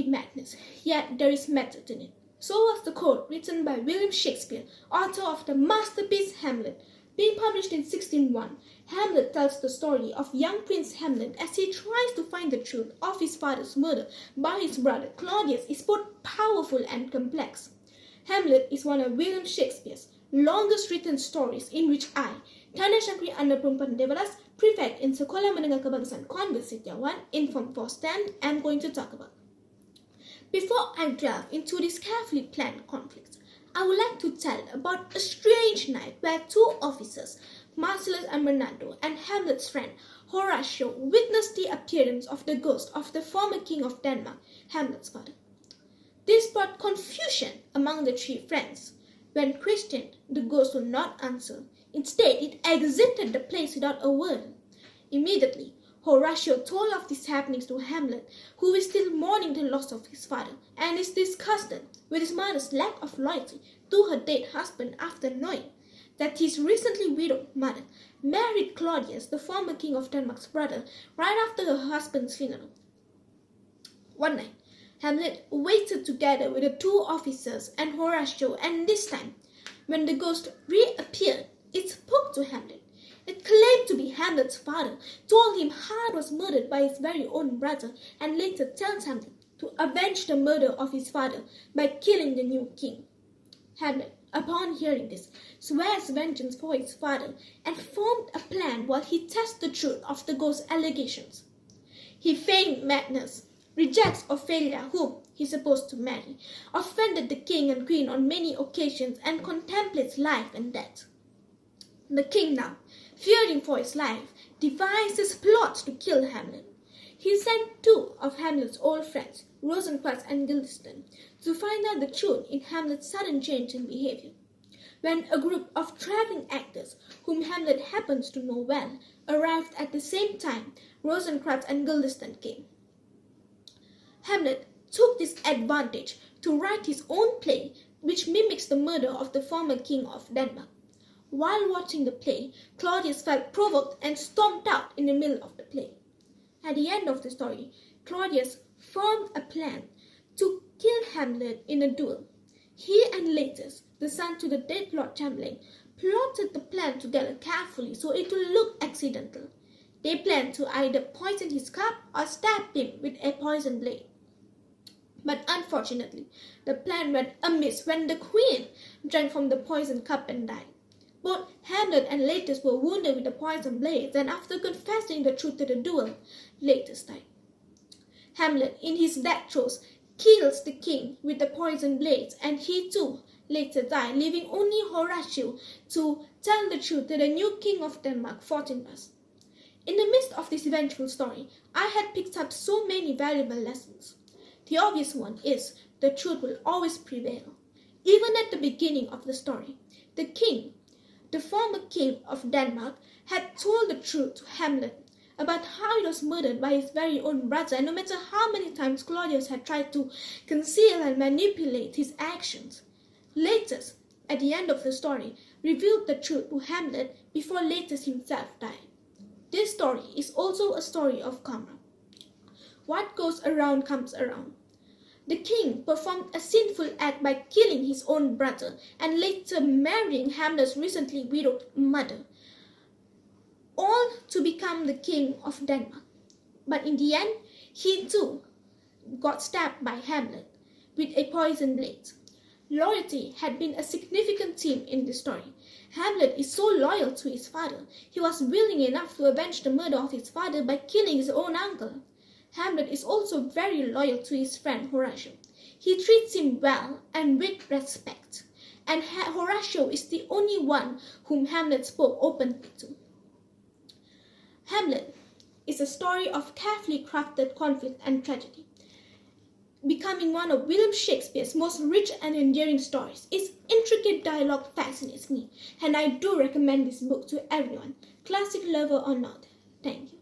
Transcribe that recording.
madness, yet there is method in it. So was the code written by William Shakespeare, author of the masterpiece Hamlet. Being published in 1601, Hamlet tells the story of young Prince Hamlet as he tries to find the truth of his father's murder by his brother Claudius is both powerful and complex. Hamlet is one of William Shakespeare's longest written stories in which I, Tanda Syakri Anda Perempuan 12, prefect in Sekolah Menengah Kebagusan Convent Setiawan in Form 4 STEM, am going to talk about. Before I delve into this carefully planned conflict, I would like to tell about a strange night where two officers, Marcellus and Bernardo, and Hamlet's friend Horatio witnessed the appearance of the ghost of the former king of Denmark, Hamlet's father. This brought confusion among the three friends. When questioned, the ghost would not answer. Instead, it exited the place without a word. Immediately, Horatio told of these happenings to Hamlet, who is still mourning the loss of his father, and is disgusted with his mother's lack of loyalty to her dead husband after knowing that his recently widowed mother married Claudius, the former king of Denmark's brother, right after her husband's funeral. One night, Hamlet waited together with the two officers and Horatio, and this time, when the ghost reappeared, it spoke to Hamlet. It claimed to be Hamlet's father, told him how it was murdered by his very own brother, and later tells Hamlet to avenge the murder of his father by killing the new king. Hamlet, upon hearing this, swears vengeance for his father and formed a plan while he tests the truth of the ghost's allegations. He feigned madness, rejects Ophelia, whom he is supposed to marry, offended the king and queen on many occasions, and contemplates life and death. The king now, fearing for his life, devises plots to kill Hamlet. He sent two of Hamlet's old friends, Rosencrantz and Guildenstern, to find out the truth in Hamlet's sudden change in behavior. When a group of traveling actors, whom Hamlet happens to know well, arrived at the same time, Rosencrantz and Guildenstern came. Hamlet took this advantage to write his own play, which mimics the murder of the former king of Denmark. While watching the play, Claudius felt provoked and stormed out in the middle of the play. At the end of the story, Claudius formed a plan to kill Hamlet in a duel. He and Latus, the son to the dead Lord Chamberlain, plotted the plan together carefully so it would look accidental. They planned to either poison his cup or stab him with a poison blade. But unfortunately, the plan went amiss when the queen drank from the poisoned cup and died. Both Hamlet and Latus were wounded with the poison blades, and after confessing the truth to the duel, Latus died. Hamlet, in his death throes, kills the king with the poison blades, and he too later died, leaving only Horatio to tell the truth to the new king of Denmark, Fortinbras. In the midst of this vengeful story, I had picked up so many valuable lessons. The obvious one is the truth will always prevail. Even at the beginning of the story, the king, the former king of Denmark, had told the truth to Hamlet about how he was murdered by his very own brother, and no matter how many times Claudius had tried to conceal and manipulate his actions. Latus, at the end of the story, revealed the truth to Hamlet before Latus himself died. This story is also a story of karma. What goes around comes around. The king performed a sinful act by killing his own brother and later marrying Hamlet's recently widowed mother, all to become the king of Denmark. But in the end, he too got stabbed by Hamlet with a poison blade. Loyalty had been a significant theme in this story. Hamlet is so loyal to his father, he was willing enough to avenge the murder of his father by killing his own uncle. Hamlet is also very loyal to his friend Horatio. He treats him well and with respect, and Horatio is the only one whom Hamlet spoke openly to. Hamlet is a story of carefully crafted conflict and tragedy, becoming one of William Shakespeare's most rich and endearing stories. Its intricate dialogue fascinates me, and I do recommend this book to everyone, classic lover or not. Thank you.